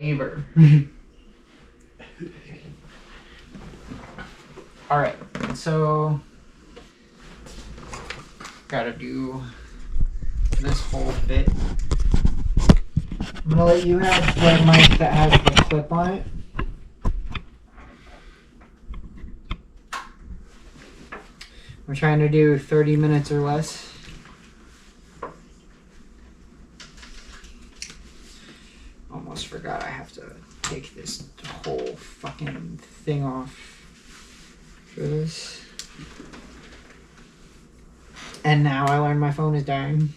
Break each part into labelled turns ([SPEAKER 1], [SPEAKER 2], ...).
[SPEAKER 1] neighbor. Alright, so gotta do this whole bit. I'm gonna let you have the mic that has the clip on it. We're trying to do 30 minutes or less. Almost forgot I have to take this whole fucking thing off for this. And now I learned my phone is dying.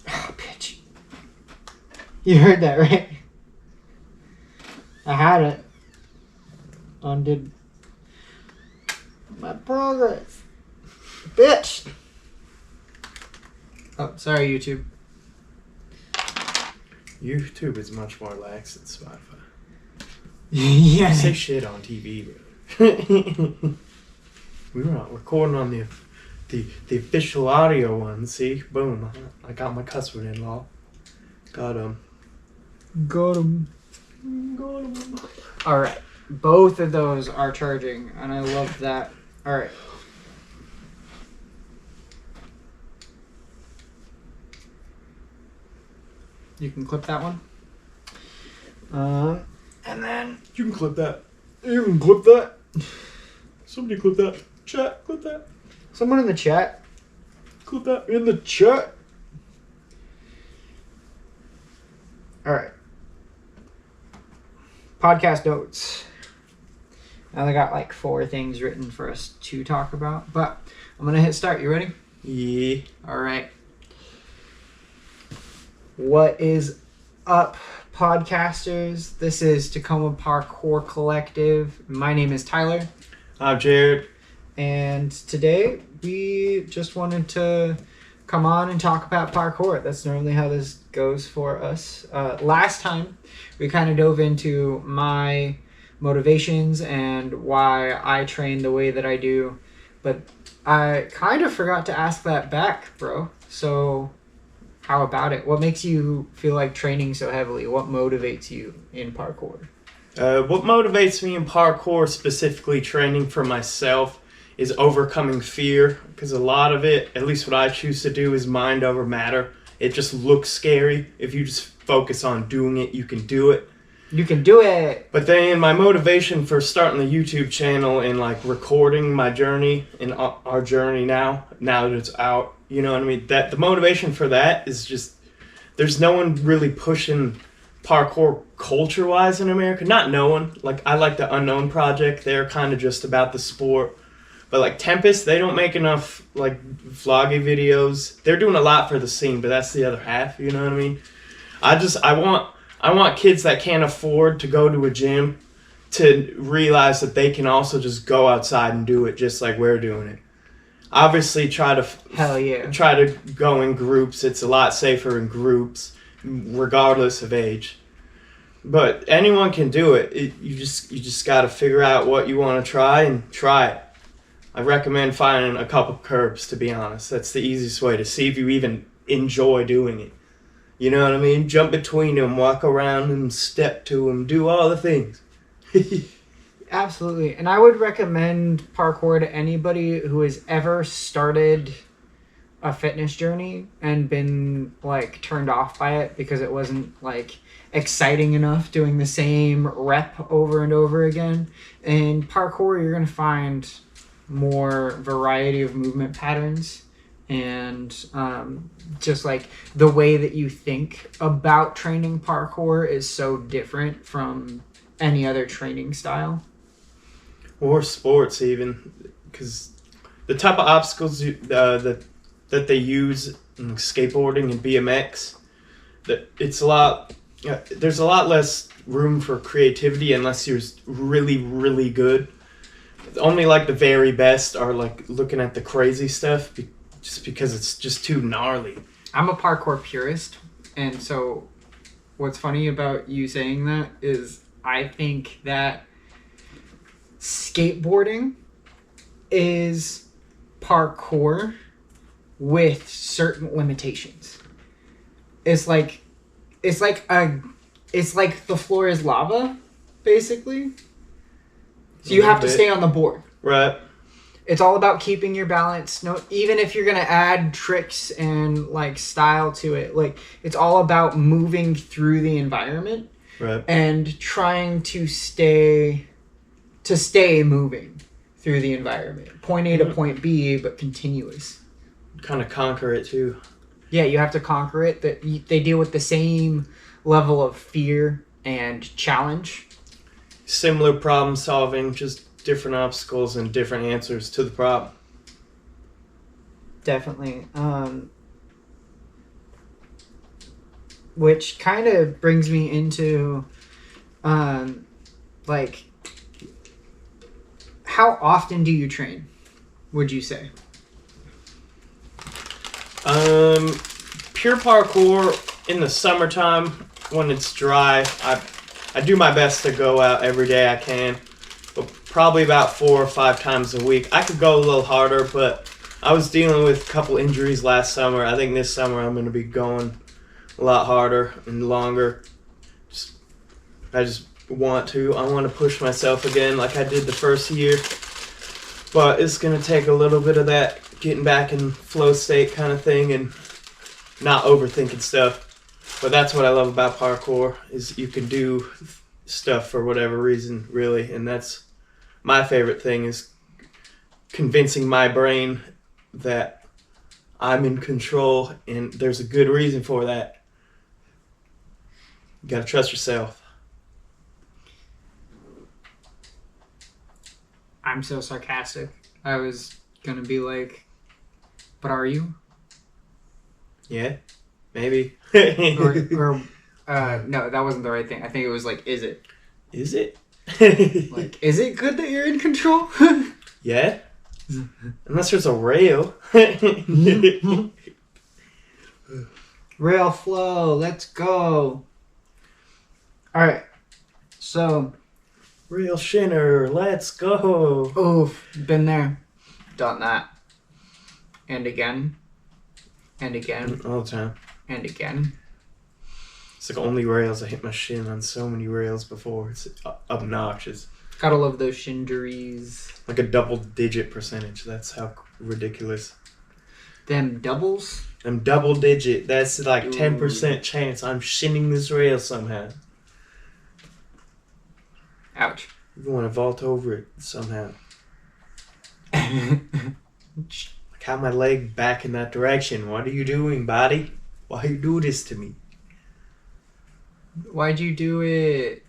[SPEAKER 1] Oh, bitch. You heard that, right? I had it. Undid my progress. Bitch! Oh, sorry, YouTube.
[SPEAKER 2] YouTube is much more lax than Spotify.
[SPEAKER 1] Yeah.
[SPEAKER 2] You say shit on TV, bro. We were not recording on the official audio one. See, boom! I got my cuss word in law. Got him.
[SPEAKER 1] Got him. Got him. All right, both of those are charging, and I love that. All right. You can clip that one. And then
[SPEAKER 2] You can clip that.
[SPEAKER 1] you can clip that.
[SPEAKER 2] Somebody clip that. Chat, clip that.
[SPEAKER 1] Someone in the chat.
[SPEAKER 2] Clip that.
[SPEAKER 1] In the chat. All right. Podcast notes. Now I got like 4 things written for us to talk about, but I'm gonna hit start. You ready?
[SPEAKER 2] Yeah.
[SPEAKER 1] All right. What is up, podcasters? This is Tacoma Parkour Collective. My name is Tyler.
[SPEAKER 2] I'm Jared.
[SPEAKER 1] And today we just wanted to come on and talk about parkour. That's normally how this goes for us. Last time we kind of dove into my motivations and why I train the way that I do. But I kind of forgot to ask that back, bro. So how about it? What makes you feel like training so heavily? What motivates you in parkour?
[SPEAKER 2] What motivates me in parkour, specifically training for myself, is overcoming fear. Because a lot of it, at least what I choose to do, is mind over matter. It just looks scary. If you just focus on doing it, you can do it.
[SPEAKER 1] You can do it.
[SPEAKER 2] But then my motivation for starting the YouTube channel and like recording my journey and our journey now that it's out, you know what I mean? That the motivation for that is just, there's no one really pushing parkour culture-wise in America. Not no one. Like, I like the Unknown Project. They're kind of just about the sport. But like Tempest, they don't make enough like vloggy videos. They're doing a lot for the scene, but that's the other half, you know what I mean? I want kids that can't afford to go to a gym to realize that they can also just go outside and do it just like we're doing it. Obviously,
[SPEAKER 1] Hell yeah.
[SPEAKER 2] Try to go in groups. It's a lot safer in groups, regardless of age. But anyone can do it. You just got to figure out what you want to try and try it. I recommend finding a couple curbs, to be honest. That's the easiest way to see if you even enjoy doing it. You know what I mean? Jump between them, walk around them, step to them, do all the things.
[SPEAKER 1] Absolutely. And I would recommend parkour to anybody who has ever started a fitness journey and been like turned off by it because it wasn't like exciting enough doing the same rep over and over again. In parkour, you're going to find more variety of movement patterns and just like the way that you think about training parkour is so different from any other training style.
[SPEAKER 2] Or sports even, because the type of obstacles that they use in skateboarding and BMX, that it's a lot. There's a lot less room for creativity unless you're really, really good. Only like the very best are like looking at the crazy stuff just because it's just too gnarly.
[SPEAKER 1] I'm a parkour purist, and so what's funny about you saying that is I think that skateboarding is parkour with certain limitations. It's like the floor is lava, basically. So you have to stay on the board.
[SPEAKER 2] Right.
[SPEAKER 1] It's all about keeping your balance. No, even if you're gonna add tricks and like style to it, like it's all about moving through the environment,
[SPEAKER 2] right,
[SPEAKER 1] and trying to stay moving through the environment, point A to point B, but continuous.
[SPEAKER 2] Kind of conquer it too.
[SPEAKER 1] Yeah, you have to conquer it. That they deal with the same level of fear and challenge.
[SPEAKER 2] Similar problem solving, just different obstacles and different answers to the problem.
[SPEAKER 1] Definitely. Which kind of brings me into, like, how often do you train, would you say?
[SPEAKER 2] Pure parkour in the summertime when it's dry, I do my best to go out every day I can. Probably about 4 or 5 times a week. I could go a little harder, but I was dealing with a couple injuries last summer. I think this summer I'm going to be going a lot harder and longer. I want to push myself again like I did the first year. But it's going to take a little bit of that getting back in flow state kind of thing and not overthinking stuff. But that's what I love about parkour, is you can do stuff for whatever reason, really, and that's my favorite thing, is convincing my brain that I'm in control, and there's a good reason for that. You gotta trust yourself.
[SPEAKER 1] I'm so sarcastic. I was gonna be like, but are you?
[SPEAKER 2] Yeah, maybe.
[SPEAKER 1] or no, that wasn't the right thing. I think it was like, is it?
[SPEAKER 2] Is it?
[SPEAKER 1] Like, is it good that you're in control?
[SPEAKER 2] Yeah. Unless there's a rail.
[SPEAKER 1] Rail flow, let's go. Alright, so.
[SPEAKER 2] Rail shinner, let's go.
[SPEAKER 1] Oof, been there. Done that. And again. And again.
[SPEAKER 2] All the time.
[SPEAKER 1] And again.
[SPEAKER 2] It's like only rails. I hit my shin on so many rails before. It's obnoxious.
[SPEAKER 1] Gotta love those shinderies.
[SPEAKER 2] Like a double-digit percentage. That's how ridiculous.
[SPEAKER 1] Them doubles?
[SPEAKER 2] I'm double-digit. That's like 10% chance I'm shinning this rail somehow.
[SPEAKER 1] Ouch.
[SPEAKER 2] You want to vault over it somehow. Like, have my leg back in that direction. What are you doing, buddy? Why you do this to me?
[SPEAKER 1] Why'd you do it?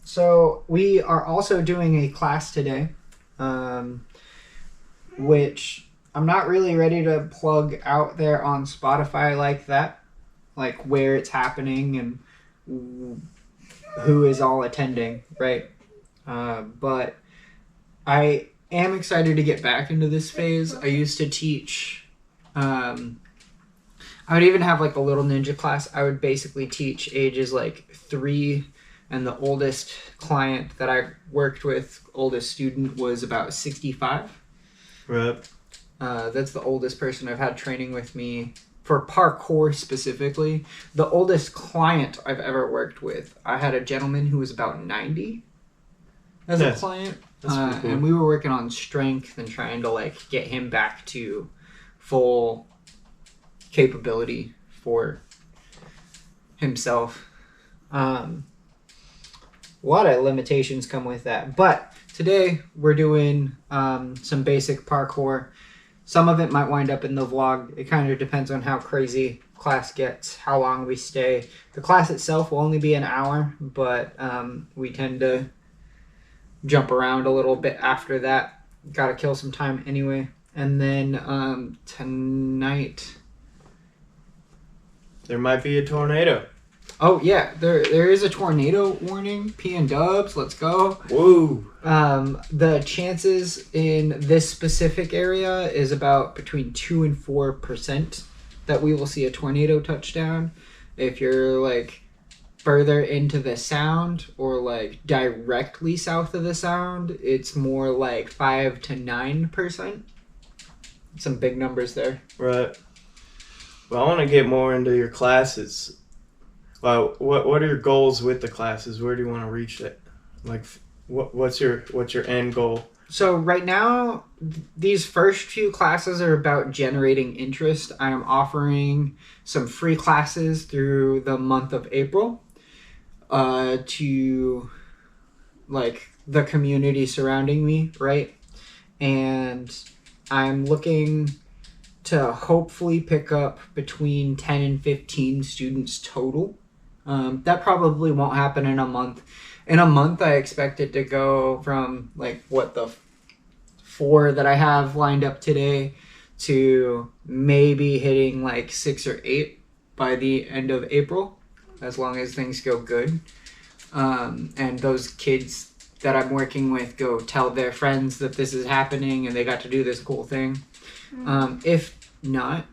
[SPEAKER 1] So we are also doing a class today, which I'm not really ready to plug out there on Spotify like that, like where it's happening and who is all attending, right? But I am excited to get back into this phase. I used to teach, I would even have like a little ninja class. I would basically teach ages like 3, and the oldest client that I worked with, oldest student, was about 65.
[SPEAKER 2] Right.
[SPEAKER 1] That's the oldest person I've had training with me for parkour specifically. The oldest client I've ever worked with, I had a gentleman who was about 90 as a client.
[SPEAKER 2] That's pretty cool.
[SPEAKER 1] And we were working on strength and trying to like get him back to full capability for himself. A lot of limitations come with that, but today we're doing some basic parkour. Some of it might wind up in the vlog. It kind of depends on how crazy class gets, how long we stay. The class itself will only be an hour, but we tend to jump around a little bit after that. Gotta kill some time anyway. And then tonight,
[SPEAKER 2] there might be a tornado.
[SPEAKER 1] Oh yeah, there is a tornado warning. P and dubs, let's go.
[SPEAKER 2] Whoa.
[SPEAKER 1] The chances in this specific area is about between 2 and 4% that we will see a tornado touchdown. If you're like further into the sound or like directly south of the sound, it's more like 5 to 9%. some big numbers there.
[SPEAKER 2] Right. Well, I want to get more into your classes. Well, what are your goals with the classes? Where do you want to reach it? Like, what's your end goal?
[SPEAKER 1] So right now, these first few classes are about generating interest. I am offering some free classes through the month of April to like the community surrounding me, right? And I'm looking to hopefully pick up between 10 and 15 students total. That probably won't happen in a month. In a month, I expect it to go from like the 4 that I have lined up today to maybe hitting like 6 or 8 by the end of April, as long as things go good. And those kids that I'm working with go tell their friends that this is happening and they got to do this cool thing. If not,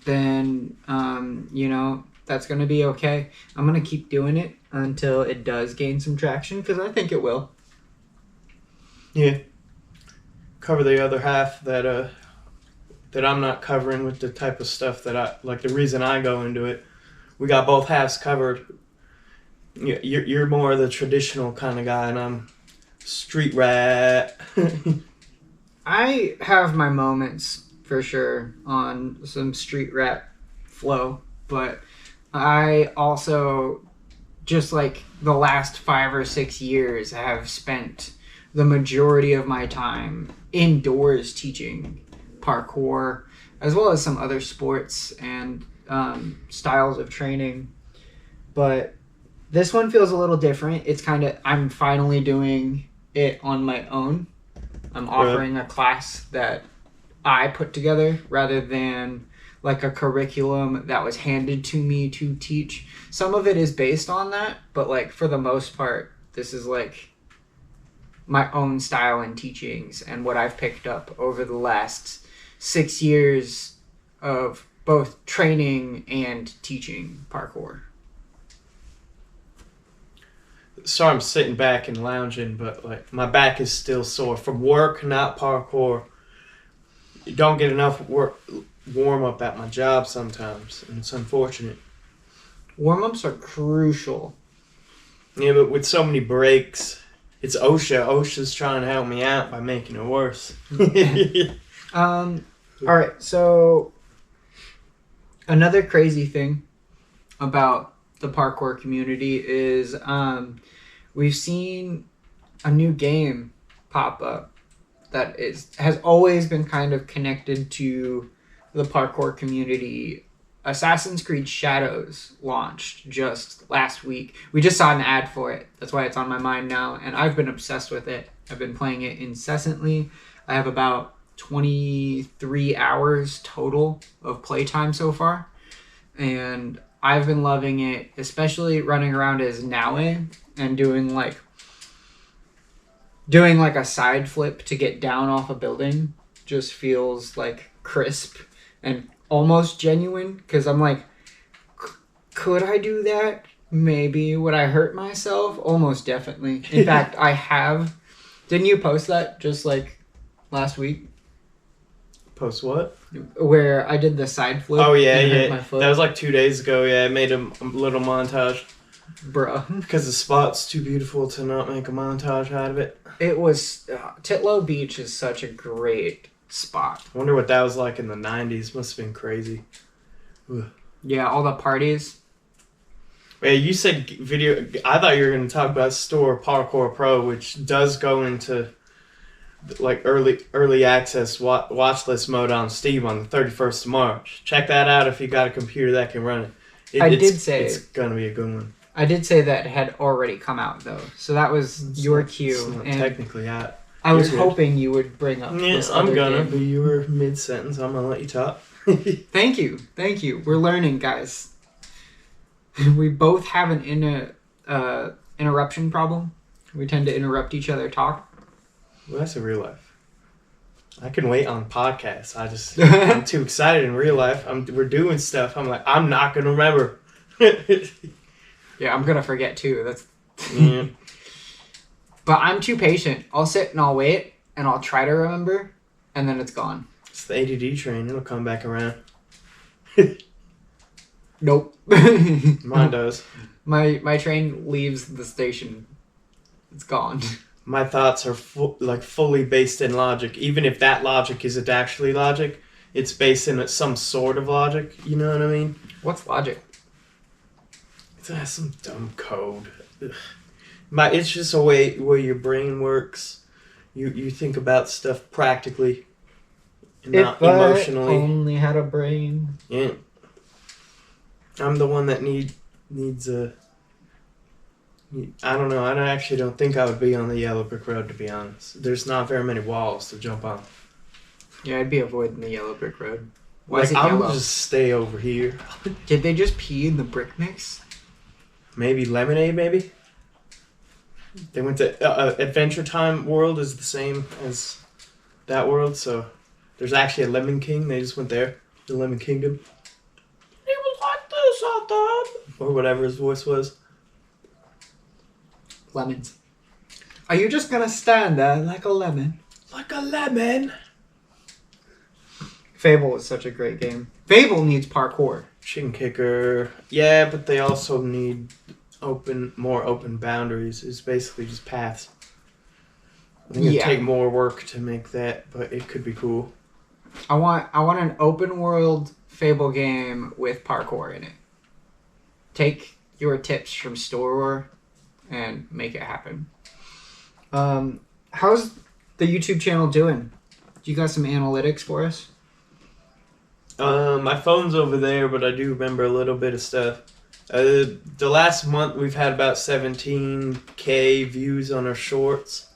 [SPEAKER 1] then, that's going to be okay. I'm going to keep doing it until it does gain some traction, because I think it will.
[SPEAKER 2] Yeah. Cover the other half that I'm not covering with the type of stuff that I like. The reason I go into it, we got both halves covered. You're more the traditional kind of guy, and I'm street rat.
[SPEAKER 1] I have my moments for sure on some street rat flow, but I also, just like the last 5 or 6 years, have spent the majority of my time indoors teaching parkour, as well as some other sports and styles of training. But this one feels a little different. It's I'm finally doing it on my own. I'm offering a class that I put together rather than like a curriculum that was handed to me to teach. Some of it is based on that, but like for the most part, this is like my own style in teachings and what I've picked up over the last 6 years of both training and teaching parkour.
[SPEAKER 2] So I'm sitting back and lounging, but like my back is still sore from work, not parkour. You don't get enough warm up at my job sometimes, and it's unfortunate.
[SPEAKER 1] Warm-ups are crucial.
[SPEAKER 2] Yeah, but with so many breaks, it's OSHA. OSHA's trying to help me out by making it worse.
[SPEAKER 1] All right, so another crazy thing about the parkour community is we've seen a new game pop up that has always been kind of connected to the parkour community. Assassin's Creed Shadows launched just last week. We just saw an ad for it. That's why it's on my mind now, and I've been obsessed with it. I've been playing it incessantly. I have about 23 hours total of playtime so far, and I've been loving it, especially running around as Naue and doing like a side flip to get down off a building. Just feels like crisp and almost genuine, because I'm like, could I do that? Maybe. Would I hurt myself? Almost definitely. In fact, I have. Didn't you post that just like last week?
[SPEAKER 2] Post what?
[SPEAKER 1] Where I did the side flip.
[SPEAKER 2] Oh yeah,
[SPEAKER 1] and hurt
[SPEAKER 2] yeah.
[SPEAKER 1] my foot.
[SPEAKER 2] That was like 2 days ago. Yeah, I made a little montage.
[SPEAKER 1] Bruh.
[SPEAKER 2] Because the spot's too beautiful to not make a montage out of it.
[SPEAKER 1] It was... Titlo Beach is such a great spot.
[SPEAKER 2] I wonder what that was like in the 90s. Must have been crazy. Ugh.
[SPEAKER 1] Yeah, all the parties.
[SPEAKER 2] Wait, you said video... I thought you were going to talk about Store Parkour Pro, which does go into like early access watch list mode on Steam on the 31st of March. Check that out if you got a computer that can run it. It's going to be a good one.
[SPEAKER 1] I did say that it had already come out, though. So that was your cue.
[SPEAKER 2] It's not technically out.
[SPEAKER 1] I was hoping you would bring up
[SPEAKER 2] this
[SPEAKER 1] other
[SPEAKER 2] I'm gonna,
[SPEAKER 1] game.
[SPEAKER 2] but you were mid-sentence. I'm gonna let you talk.
[SPEAKER 1] Thank you. We're learning, guys. We both have an interruption problem. We tend to interrupt each other talk.
[SPEAKER 2] Well, that's in real life. I can wait on podcasts. I'm too excited in real life. We're doing stuff. I'm like, I'm not gonna remember.
[SPEAKER 1] Yeah, I'm gonna forget too. That's.
[SPEAKER 2] Yeah.
[SPEAKER 1] But I'm too patient. I'll sit and I'll wait and I'll try to remember, and then it's gone.
[SPEAKER 2] It's the ADD train. It'll come back around.
[SPEAKER 1] Nope.
[SPEAKER 2] Mine does.
[SPEAKER 1] My train leaves the station. It's gone.
[SPEAKER 2] My thoughts are fully based in logic. Even if that logic isn't actually logic, it's based in some sort of logic. You know what I mean?
[SPEAKER 1] What's logic?
[SPEAKER 2] It's some dumb code. Ugh. It's just a way your brain works. You think about stuff practically, and not emotionally.
[SPEAKER 1] If I only had a brain.
[SPEAKER 2] Yeah. I'm the one that needs a... I don't know. I actually don't think I would be on the yellow brick road, to be honest. There's not very many walls to jump on.
[SPEAKER 1] Yeah, I'd be avoiding the yellow brick road. Why
[SPEAKER 2] Like,
[SPEAKER 1] is it
[SPEAKER 2] I
[SPEAKER 1] yellow?
[SPEAKER 2] would just stay over here.
[SPEAKER 1] Did they just pee in the brick mix?
[SPEAKER 2] Maybe lemonade, maybe? They went to... Adventure Time world is the same as that world, so... There's actually a Lemon King. They just went there. The Lemon Kingdom. It was like this, I thought. Or whatever his voice was.
[SPEAKER 1] Lemons. Are you just gonna stand there like a lemon?
[SPEAKER 2] Like a lemon.
[SPEAKER 1] Fable is such a great game. Fable needs parkour.
[SPEAKER 2] Chicken Kicker. Yeah, but they also need more open boundaries. It's basically just paths. I think it'd take more work to make that, but it could be cool.
[SPEAKER 1] I want an open world Fable game with parkour in it. Take your tips from Store and make it happen. How's the YouTube channel doing? Do you got some analytics for us?
[SPEAKER 2] My phone's over there, but I do remember a little bit of stuff. The last month we've had about 17K views on our shorts.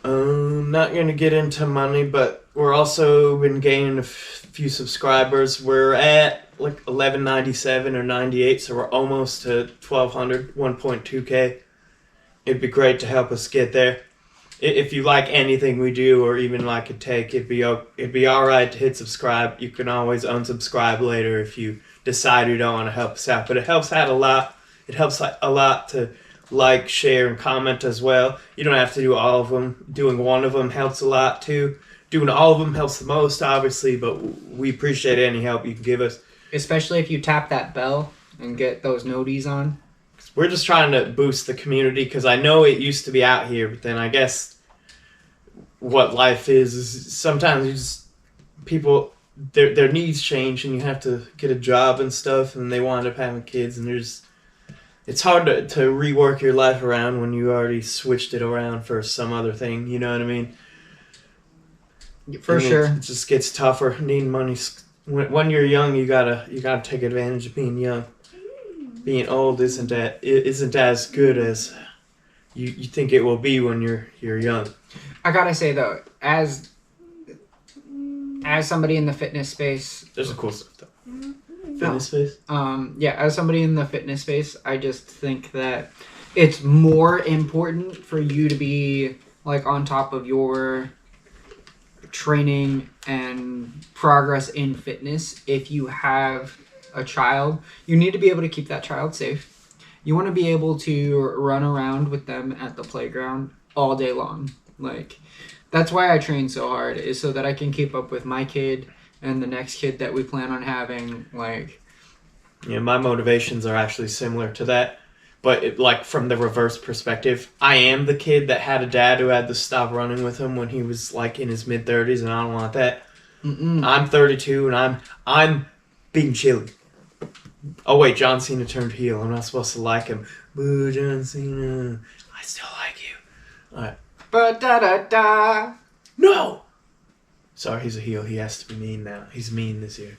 [SPEAKER 2] Not gonna get into money, but we're also been gaining a few subscribers. We're at like 1197 or 98, so we're almost to 1200, 1.2K. It'd be great to help us get there. If you like anything we do, or even like a take, it'd be all right to hit subscribe. You can always unsubscribe later if you decide you don't want to help us out. But it helps out a lot. It helps a lot to like, share, and comment as well. You don't have to do all of them. Doing one of them helps a lot too. Doing all of them helps the most, obviously, but we appreciate any help you can give us.
[SPEAKER 1] Especially if you tap that bell and get those noties on.
[SPEAKER 2] We're just trying to boost the community, because I know it used to be out here, but then I guess what life is sometimes you just... People, their needs change, and you have to get a job and stuff, and they wind up having kids, and there's... It's hard to rework your life around when you already switched it around for some other thing, you know what I mean?
[SPEAKER 1] For sure.
[SPEAKER 2] It just gets tougher. Needing money. When you're young, you gotta take advantage of being young. Being old isn't as good as you think it will be when you're young.
[SPEAKER 1] I gotta say though, as somebody in the fitness space,
[SPEAKER 2] There's a cool stuff though. Fitness space?
[SPEAKER 1] As somebody in the fitness space, I just think that it's more important for you to be like on top of your training and progress in fitness. If you have a child, you need to be able to keep that child safe. You want to be able to run around with them at the playground all day long. Like, that's why I train so hard, is so that I can keep up with my kid and the next kid that we plan on having. Like,
[SPEAKER 2] yeah, my motivations are actually similar to that, but like from the reverse perspective. I am the kid that had a dad who had to stop running with him when he was like in his mid-30s, and I don't want that. I'm 32 and I'm being chilly. Oh wait, John Cena turned heel. I'm not supposed to like him. Boo, John Cena. I still like you. Alright.
[SPEAKER 1] Ba-da-da-da.
[SPEAKER 2] No! Sorry, he's a heel. He has to be mean now. He's mean this year.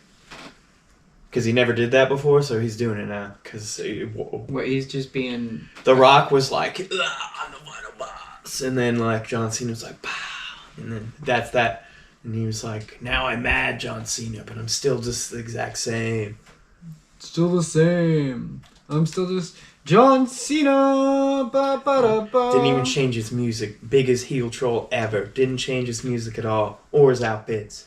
[SPEAKER 2] Because he never did that before, so he's doing it now. Because
[SPEAKER 1] he's just being...
[SPEAKER 2] The Rock was like, I'm the final boss. And then like John Cena was like, pow. And then that's that. And he was like, now I'm mad, John Cena, but I'm still just the exact same.
[SPEAKER 1] Still the same. I'm still just John Cena. Ba-ba-da-ba.
[SPEAKER 2] Didn't even change his music. Biggest heel troll ever. Didn't change his music at all. Or his outfits.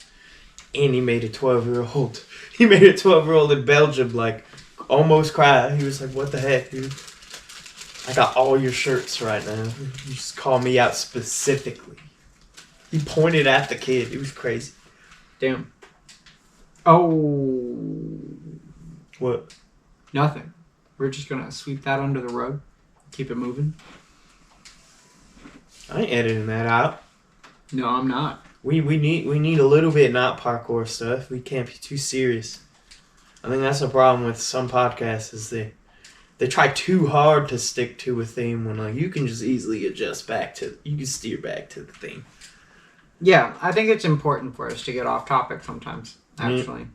[SPEAKER 2] And he made a 12-year-old. He made a 12-year-old in Belgium, like, almost cry. He was like, what the heck, dude? I got all your shirts right now. You just call me out specifically. He pointed at the kid. It was crazy.
[SPEAKER 1] Damn. Oh.
[SPEAKER 2] What?
[SPEAKER 1] Nothing. We're just gonna sweep that under the rug. Keep it moving.
[SPEAKER 2] I ain't editing that out.
[SPEAKER 1] No, I'm not.
[SPEAKER 2] We need a little bit not parkour stuff. We can't be too serious. I think that's the problem with some podcasts is they try too hard to stick to a theme when like you can just easily adjust you can steer back to the theme.
[SPEAKER 1] Yeah, I think it's important for us to get off topic sometimes, actually.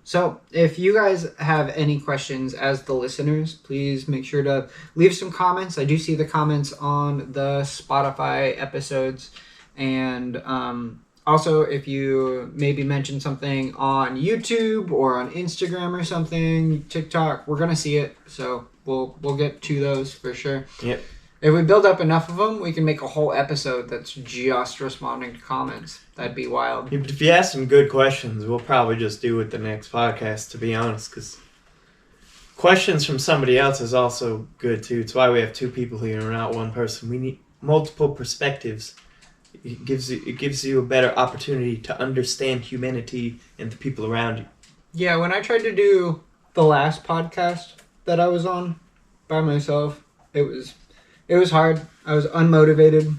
[SPEAKER 1] So if you guys have any questions as the listeners, please make sure to leave some comments. I do see the comments on the Spotify episodes. And also, if you maybe mention something on YouTube or on Instagram or something, TikTok, we're going to see it. So we'll get to those for sure.
[SPEAKER 2] Yep.
[SPEAKER 1] If we build up enough of them, we can make a whole episode that's just responding to comments. That'd be wild.
[SPEAKER 2] If you ask some good questions, we'll probably just do it the next podcast, to be honest, because questions from somebody else is also good, too. It's why we have two people here and not one person. We need multiple perspectives. It gives you a better opportunity to understand humanity and the people around you.
[SPEAKER 1] Yeah, when I tried to do the last podcast that I was on by myself, it was hard. I was unmotivated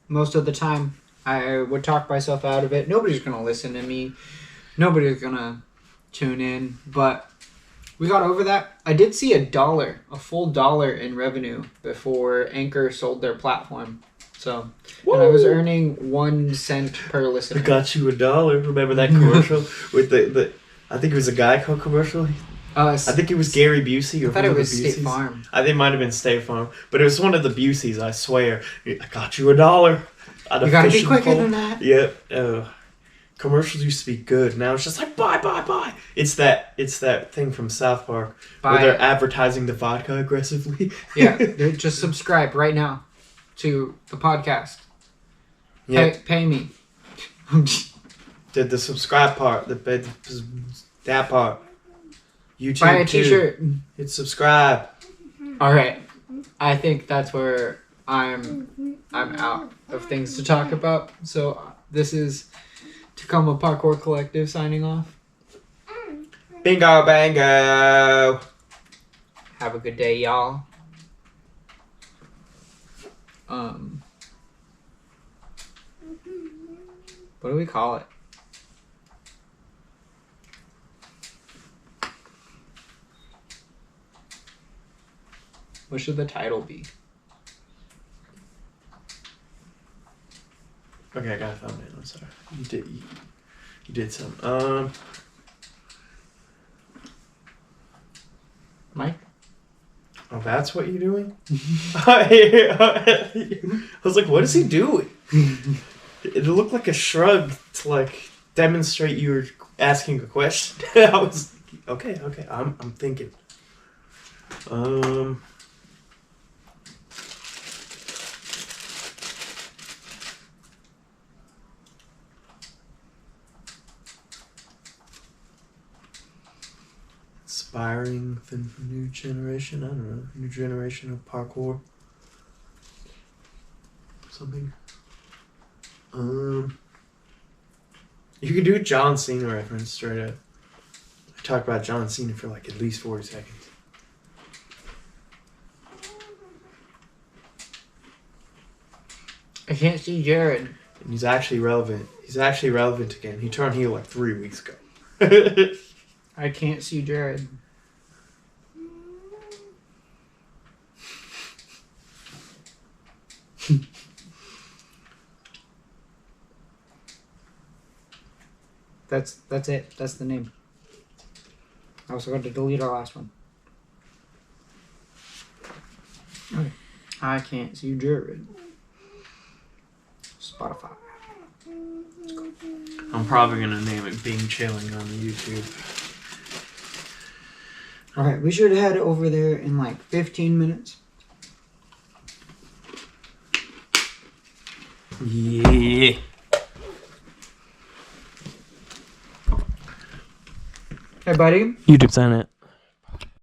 [SPEAKER 1] most of the time. I would talk myself out of it. Nobody's going to listen to me. Nobody's going to tune in. But we got over that. I did see a full dollar in revenue before Anchor sold their platform. So, and I was earning 1 cent per listener.
[SPEAKER 2] I got you $1. Remember that commercial with the I think it was a Geico commercial? I think it was Gary Busey. Or
[SPEAKER 1] I thought it was State Farm.
[SPEAKER 2] I think it might have been State Farm. But it was one of the Buseys, I swear. I got you $1.
[SPEAKER 1] You gotta be quicker than that.
[SPEAKER 2] Yep. Commercials used to be good. Now it's just like, buy. It's that thing from South Park where they're advertising the vodka aggressively.
[SPEAKER 1] Yeah, just subscribe right now to the podcast. Yeah, pay me.
[SPEAKER 2] The subscribe part, that part. YouTube
[SPEAKER 1] buy a t-shirt.
[SPEAKER 2] Hit subscribe.
[SPEAKER 1] All right, I think that's where I'm out of things to talk about. So this is Tacoma Parkour Collective signing off.
[SPEAKER 2] Bingo bango.
[SPEAKER 1] Have a good day, y'all. What do we call it? What should the title be?
[SPEAKER 2] Okay, I got a thumbnail. I'm sorry. You did some.
[SPEAKER 1] Mike?
[SPEAKER 2] Oh, that's what you're doing? I was like, what is he doing? It looked like a shrug to like demonstrate you were asking a question. I was okay. I'm thinking. Inspiring the new generation. I don't know. New generation of parkour. Something. You could do a John Cena reference straight up. I talked about John Cena for like at least 40 seconds.
[SPEAKER 1] I can't see Jared.
[SPEAKER 2] And he's actually relevant. He's actually relevant again. He turned heel like 3 weeks ago.
[SPEAKER 1] I can't see Jared. That's it. That's the name. I also got to delete our last one. Okay. I can't see Jared. Spotify.
[SPEAKER 2] I'm probably gonna name it Being Chilling on the YouTube.
[SPEAKER 1] Alright, we should head over there in like 15 minutes.
[SPEAKER 2] Yeah.
[SPEAKER 1] Hey, buddy.
[SPEAKER 2] YouTube sign it.